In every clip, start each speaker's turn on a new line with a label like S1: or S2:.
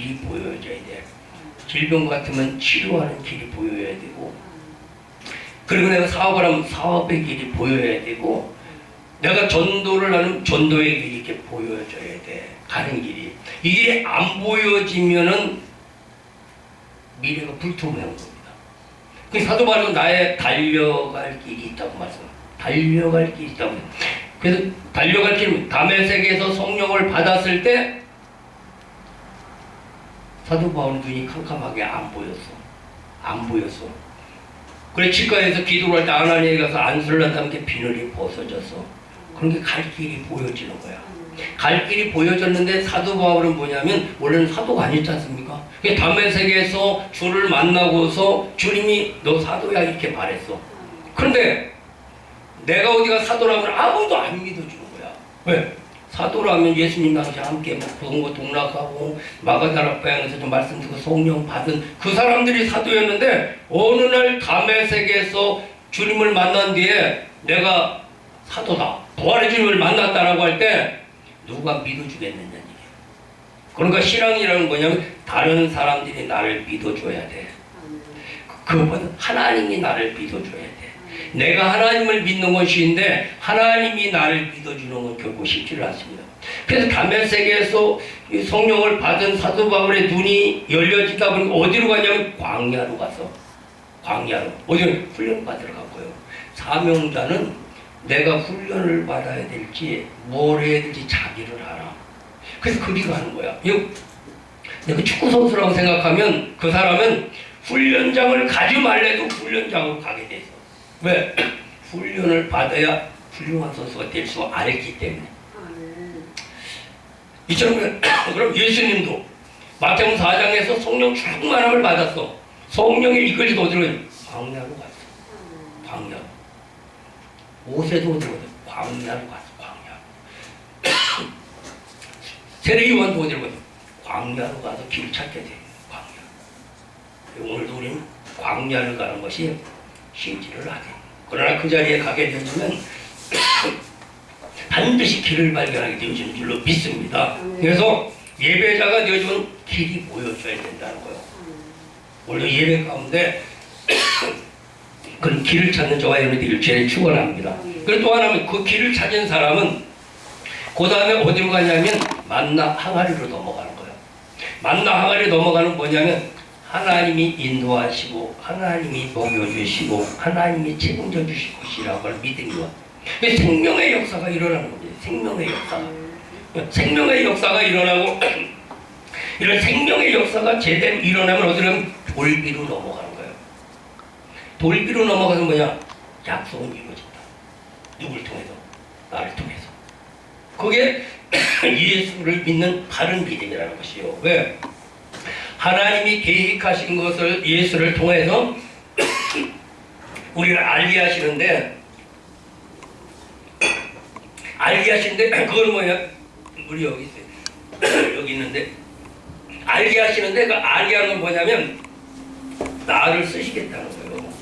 S1: 길이 보여져야 돼. 질병 같으면 치료하는 길이 보여야 되고, 그리고 내가 사업을 하면 사업의 길이 보여야 되고, 내가 전도를 하는 전도의 길이 이렇게 보여져야 돼. 가는 길이. 이게 안 보여지면은 미래가 불투명한 겁니다. 그 사도 바울은 나의 달려갈 길이 있다고 말씀합니다. 달려갈 길이 있다고. 그래서 달려갈 길은 담의 세계에서 성령을 받았을 때 사도 바울은 눈이 캄캄하게 안 보였어. 안 보였어. 그래 치과에서 기도를 할 때 아나니아에 가서 안수를 한다 함께 비늘이 벗어졌어. 그런 게 갈 길이 보여지는 거야. 갈 길이 보여졌는데 사도 바울은 뭐냐면 원래는 사도가 아니지 않습니까? 담의 세계에서 주를 만나고서 주님이 너 사도야 이렇게 말했어. 그런데 내가 어디가 사도라면 아무도 안 믿어주는 거야. 왜? 사도라면 예수님 당시 함께 뭐 동락하고 마가다락 방향에서 좀 말씀 듣고 성령 받은 그 사람들이 사도였는데 어느 날 담의 세계에서 주님을 만난 뒤에 내가 사도다, 부활의 주님을 만났다라고 할 때 누가 믿어주겠느냐는 얘기예요. 그러니까 신앙이라는 뭐냐면 다른 사람들이 나를 믿어줘야 돼. 그보다 하나님이 나를 믿어줘야 돼. 내가 하나님을 믿는 것인데 하나님이 나를 믿어주는 건 결코 쉽지를 않습니다. 그래서 담의 세계에서 성령을 받은 사도 바울의 눈이 열려지다 보니까 어디로 가냐면 광야로 가서, 광야로 어디로 훈련 받으러 갔고요. 사명자는 내가 훈련을 받아야 될지 뭘 해야 될지 자기를 알아. 그래서 그리 가는 거야. 내가 축구 선수라고 생각하면 그 사람은 훈련장을 가지 말래도 훈련장으로 가게 돼 있어. 왜? 훈련을 받아야 훌륭한 선수가 될 수 알기 때문에. 이처럼 그럼 예수님도 마태복음 4장에서 성령 충만함을 받았어. 성령의 이끌리도 어디로 가요? 광야로 갔어. 광야로. 모세도 어디로 가요? 광야로 갔어. 광야. 세례요한도 어디로 가요? 광야로 가서 길을 찾게 돼. 광야. 오늘도 우리는 광야를 가는 것이 쉽지를 않아요. 그러나 그 자리에 가게 되면 반드시 길을 발견하게 되어지는 줄로 믿습니다. 그래서 예배자가 되어주는 길이 보여줘야 된다는 거예요. 원래 예배 가운데 그런 길을 찾는 저와 여러분들이 죄를 축원합니다. 그리고 또 하나는 그 길을 찾은 사람은 그 다음에 어디로 가냐면 만나 항아리로 넘어가는 거예요. 만나 항아리로 넘어가는 뭐냐면 하나님이 인도하시고 하나님이 먹여주시고 하나님이 책임져 주실 것이라고 하는 믿음이와 생명의 역사가 일어나는 겁니다. 생명의 역사가. 생명의 역사가 일어나고 이런 생명의 역사가 제대로 일어나면 어디로 가면 돌비로 넘어가는 거예요. 돌비로 넘어가서 뭐냐? 약속은 이루어진다. 누굴 통해서? 나를 통해서. 그게 예수를 믿는 바른 믿음이라는 것이요. 왜? 하나님이 계획하신 것을 예수를 통해서 우리를 알게 하시는데 그건 뭐냐? 우리 여기 있어요. 여기 있는데 알게 하시는데 그 알게 하는 건 뭐냐면 나를 쓰시겠다는 거예요.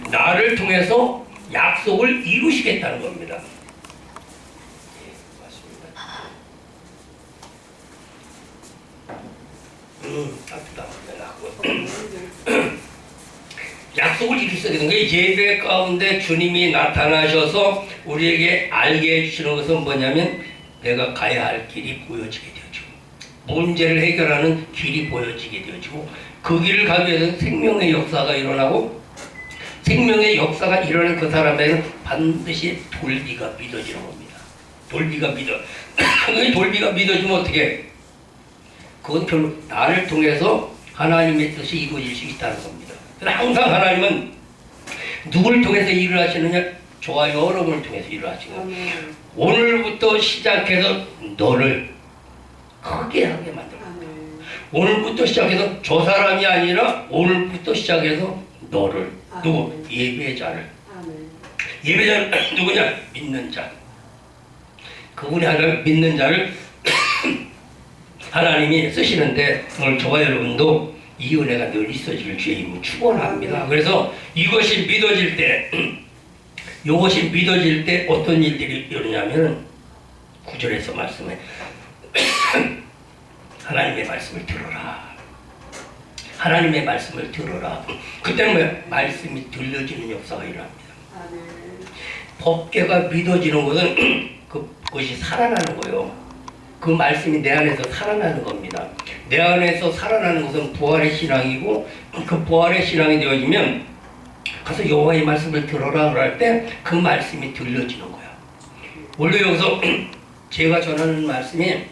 S1: 나를 통해서 약속을 이루시겠다는 겁니다. 약속을 이루셔야 되는 거예요. 예배 가운데 주님이 나타나셔서 우리에게 알게 해주시는 것은 뭐냐면 내가 가야 할 길이 보여지게 되어지고 문제를 해결하는 길이 보여지게 되어지고 그 길을 가기 위해서 생명의 역사가 일어나고 생명의 역사가 일어나는 그 사람에는 반드시 돌비가 믿어지는 겁니다. 돌비가 믿어. 돌비가 믿어지면 어떻게 해? 그건 결국 나를 통해서 하나님의 뜻이 이루어질 수 있다는 겁니다. 항상 하나님은 누굴 통해서 일을 하시느냐? 저와 여러분을 통해서 일을 하시고 오늘부터 시작해서 너를 크게 하게 만들어. 오늘부터 시작해서 저 사람이 아니라 오늘부터 시작해서 너를 누구? 예배자를. 예배자는 누구냐? 믿는 자. 그분이 하나님 믿는 자를 하나님이 쓰시는데 오늘 저와 여러분도 이 은혜가 늘 있어질 주의 이름으로 축원합니다. 그래서 이것이 믿어질 때 이것이 믿어질 때 어떤 일들이 일어나냐면 9절에서 말씀해 하나님의 말씀을 들어라. 하나님의 말씀을 들어라. 그때는 말씀이 들려지는 역사가 일어납니다. 법궤가 믿어지는 것은 그것이 살아나는 거예요. 그 말씀이 내 안에서 살아나는 겁니다. 내 안에서 살아나는 것은 부활의 신앙이고, 그 부활의 신앙이 되어지면 가서 여호와의 말씀을 들어라 할 때 그 말씀이 들려지는 거야. 원래 여기서 제가 전하는 말씀이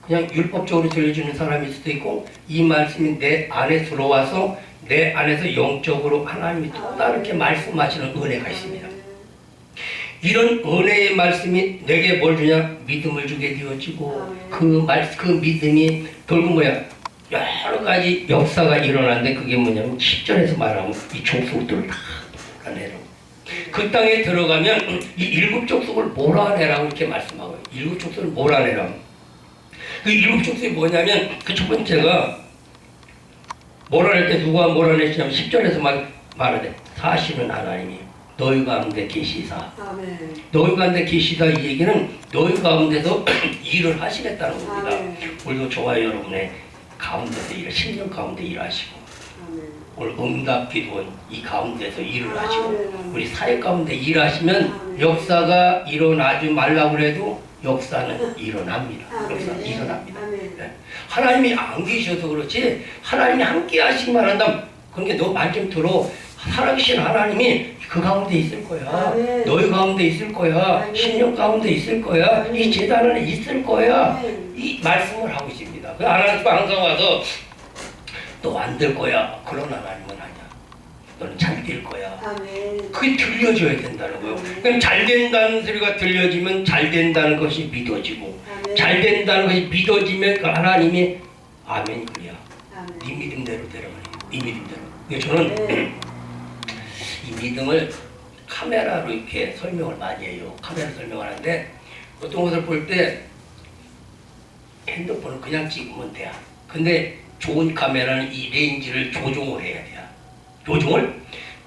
S1: 그냥 율법적으로 들려주는 사람일 수도 있고, 이 말씀이 내 안에 들어와서 내 안에서 영적으로 하나님이 또 다르게 말씀하시는 은혜가 있습니다. 이런 은혜의 말씀이 내게 뭘 주냐? 믿음을 주게 되어지고, 그 믿음이 결국 뭐야? 여러 가지 역사가 일어나는데, 그게 뭐냐면 10절에서 말하면 이 족속들을 다 몰아내라고. 그 땅에 들어가면 이 일곱 족속을 몰아내라고 이렇게 말씀하고요. 일곱 족속을 몰아내라고. 그 일곱 족속이 뭐냐면, 그 첫 번째가 몰아낼 때 누가 몰아내시냐면 10절에서 말하되 사시는 하나님이 너희 가운데 계시사. 너희 가운데 계시다, 이 얘기는 너희 가운데서 일을 하시겠다는 겁니다. 오늘도 저와 여러분의 가운데서 심령 가운데 일하시고, 오늘 응답 기도원 이 가운데서 일을 하시고, 우리 사회 가운데 일하시면 역사가 일어나지 말라고 해도 역사는 일어납니다. 역사는 일어납니다. 네. 하나님이 안 계셔서 그렇지, 하나님이 함께 하시기만 한다면, 그러니까 너 말 좀 들어. 살아계신 하나님이 그 가운데 있을 거야. 너희 가운데 있을 거야. 신령 가운데 있을 거야. 이 제단 안에 있을 거야. 이 말씀을 하고 있습니다. 그 하나님 항상 와서 너 안 될 거야. 그런 하나님은 아니야. 너는 잘 될 거야. 그게 들려줘야 된다는 거예요. 그럼 잘 된다는 소리가 들려지면 잘 된다는 것이 믿어지고, 잘 된다는 것이 믿어지면 그 하나님이 아멘 그래야. 네 믿음대로 되라. 네 믿음대로. 그래서 저는 이 믿음을 카메라로 이렇게 설명을 많이 해요. 카메라 설명을 하는데, 어떤 것을 볼 때 핸드폰을 그냥 찍으면 돼요. 근데 좋은 카메라는 이 레인지를 조종을 해야 돼요. 조종을?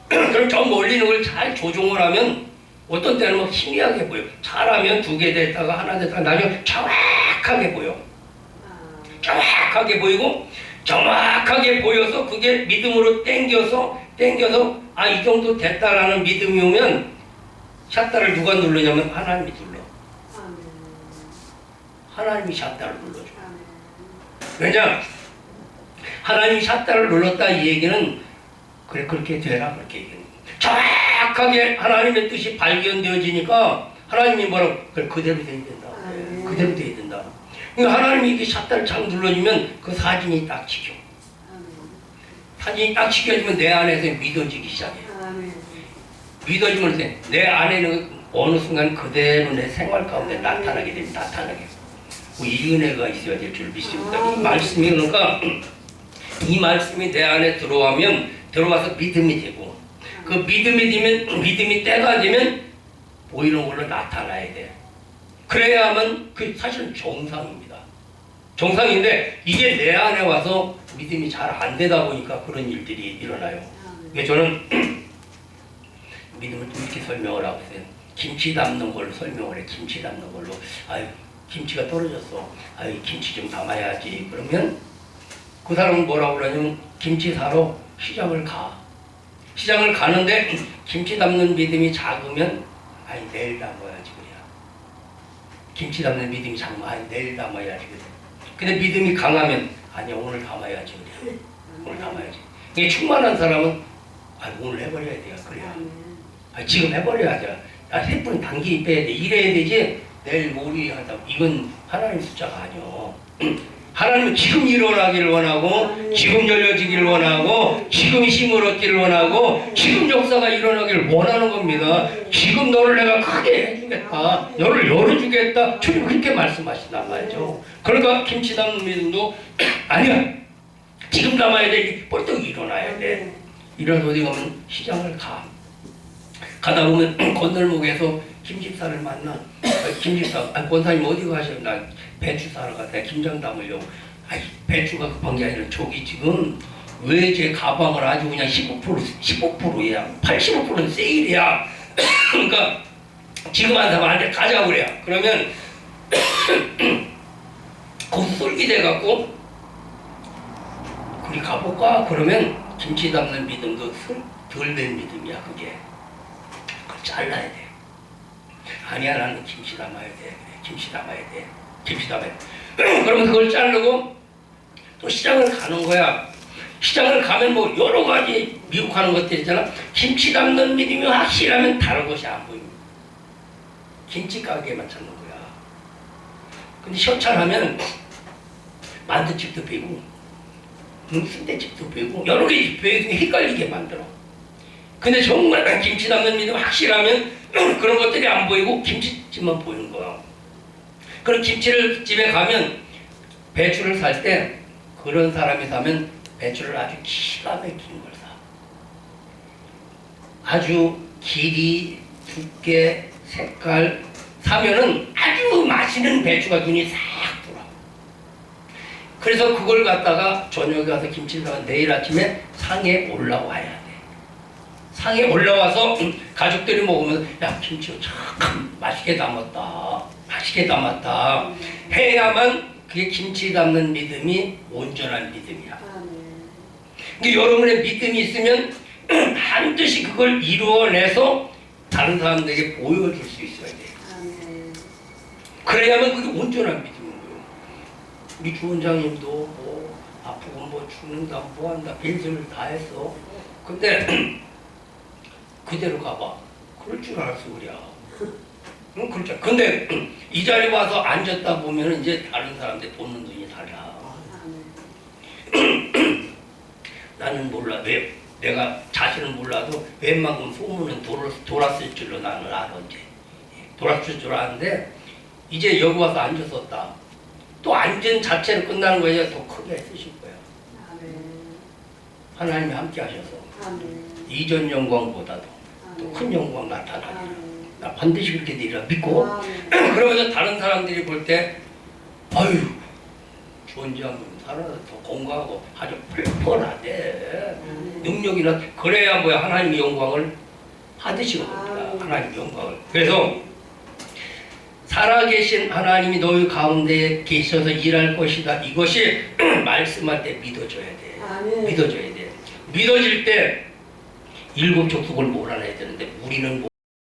S1: 그럼 저 멀리 있는 걸 잘 조종을 하면 어떤 때는 뭐 희미하게 보여. 잘하면 두 개 됐다가 하나 됐다가 나중에 정확하게 보여. 정확하게 보이고, 정확하게 보여서 그게 믿음으로 땡겨서 이 정도 됐다라는 믿음이 오면 샷다를 누가 누르냐면 하나님이 눌러. 하나님이 샷다를 눌러줘. 왜냐? 하나님이 샷다를 눌렀다, 이 얘기는 그래 그렇게 되라, 그렇게 얘기는 정확하게 하나님의 뜻이 발견되어지니까 하나님이 뭐라고? 그래 그대로 돼야 된다. 그대로 돼야 된다. 그러니까 하나님이 이렇게 샷다를 착 눌러주면 그 사진이 딱 지켜. 사진이 딱 지켜지면 내 안에서 믿어지기 시작해. 믿어지면 내 안에는 어느 순간 그대로 내 생활 가운데 나타나게 됩니다. 나타나게. 이 은혜가 있어야 될 줄 믿습니다. 이 말씀이, 그러니까 이 말씀이 내 안에 들어와서 믿음이 되고, 그 믿음이 되면, 믿음이 때가 되면 보이는 걸로 나타나야 돼. 그래야만 그 사실은 정상입니다. 정상인데 이게 내 안에 와서 믿음이 잘 안 되다 보니까 그런 일들이 일어나요. 그래서 저는 믿음을 이렇게 설명을 하고 있어요. 김치 담는 걸로 설명을 해. 김치 담는 걸로. 아유, 김치가 떨어졌어. 아유, 김치 좀 담아야지. 그러면 그 사람은 뭐라고 그러냐면 김치 사러 시장을 가. 시장을 가는데 김치 담는 믿음이 작으면 아니 내일 담아야지 그래야. 김치 담는 믿음이 작으면 아니 내일 담아야지 그래. 근데 믿음이 강하면 아니 오늘 담아야지 그래. 오늘 담아야지. 이게 충만한 사람은 아니 오늘 해버려야 돼요. 그래야. 아니, 지금 해버려야 돼. 야, 3분 단기 빼야 돼. 이래야 되지. 내일 모레 하다. 이건 하나님 숫자가 아니요. 하나님은 지금 일어나기를 원하고, 지금 열려지기를 원하고, 지금 힘을 얻기를 원하고, 지금 역사가 일어나기를 원하는 겁니다. 지금 너를 내가 크게 해주겠다. 너를 열어주겠다. 주님 그렇게 말씀하신단 말이죠. 그러니까 김치 담는 믿음도 아니야. 지금 담아야 돼. 벌떡 일어나야 돼. 일어나서 어디 가면 시장을 가. 가다 보면 건널목에서 김집사를 만나. 김집사, 권사님 어디 가셔? 나 배추 사러 갔다. 김장 담으려고. 아이, 배추가 급한 게 아니라 저기 지금 왜 제 가방을 아주 그냥 15%야. 85%는 세일이야. 그러니까 지금 안 사면 안 돼. 가자고 그래요. 그러면 거기서 습이 돼갖고 그리 가볼까? 그러면 김치 담는 믿음도 덜 된 믿음이야 그게. 그걸 잘라야 돼. 아니야 나는 김치 담아야 돼. 그래, 김치 담아야 돼. 김치 담아야 돼. 그러면 그걸 자르고 또 시장을 가는 거야. 시장을 가면 뭐 여러 가지 미혹하는 것들 있잖아. 김치 담는 믿음이 확실하면 다른 것이 안 보입니다. 김치 가게만 찾는 거야. 근데 현찰하면 만두집도 배고 순대집도 배고 여러 개 배고 헷갈리게 만들어. 근데 정말 김치 담는 믿음 확실하면 그런 것들이 안 보이고 김치집만 보이는 거야. 그럼 김치를 집에 가면 배추를 살 때 그런 사람이 사면 배추를 아주 기가 막힌 걸 사. 아주 길이, 두께, 색깔 사면은 아주 맛있는 배추가 눈이 싹 돌아. 그래서 그걸 갖다가 저녁에 가서 김치를 사면 내일 아침에 상에 올라와야 돼. 상에 올라와서 가족들이 먹으면서 야 김치 참 맛있게 담았다. 맛있게 담았다. 해야만 그게 김치 담는 믿음이 온전한 믿음이야. 그러니까 여러분의 믿음이 있으면 반드시 그걸 이루어내서 다른 사람들에게 보여줄 수 있어야 돼. 그래야만 그게 온전한 믿음인 거예요. 우리 주원장님도 뭐 아프고 뭐 죽는다 뭐 한다 벤승을 다 했어. 근데 그대로 가봐. 그럴 줄 알았어 우리야. 응, 그렇죠. 근데 이 자리에 와서 앉았다 보면 이제 다른 사람들 보는 눈이 달라. 나는 몰라. 왜 내가 자신은 몰라도 웬만큼 소문은 돌았을 줄로 나는 알아 이제. 돌았을 줄 아는데 이제 여기 와서 앉았었다. 또 앉은 자체로 끝나는 거야. 더 크게 쓰실 거야. 하나님이 함께 하셔서 이전 영광보다도 더 큰 영광 나타나리라. 나 반드시 그렇게 되리라 믿고 그러면서 다른 사람들이 볼 때 아유 주원장님 살아서 더 건강하고 아주 펄펄하대 능력이나 그래야 뭐야 하나님의 영광을 받으시는 겁니다. 하나님의 영광을. 그래서 살아계신 하나님이 너희 가운데 계셔서 일할 것이다. 이것이 말씀할 때 믿어져야 돼. 믿어져야 돼. 믿어질 때 일곱 족속을 몰아내야 되는데 우리는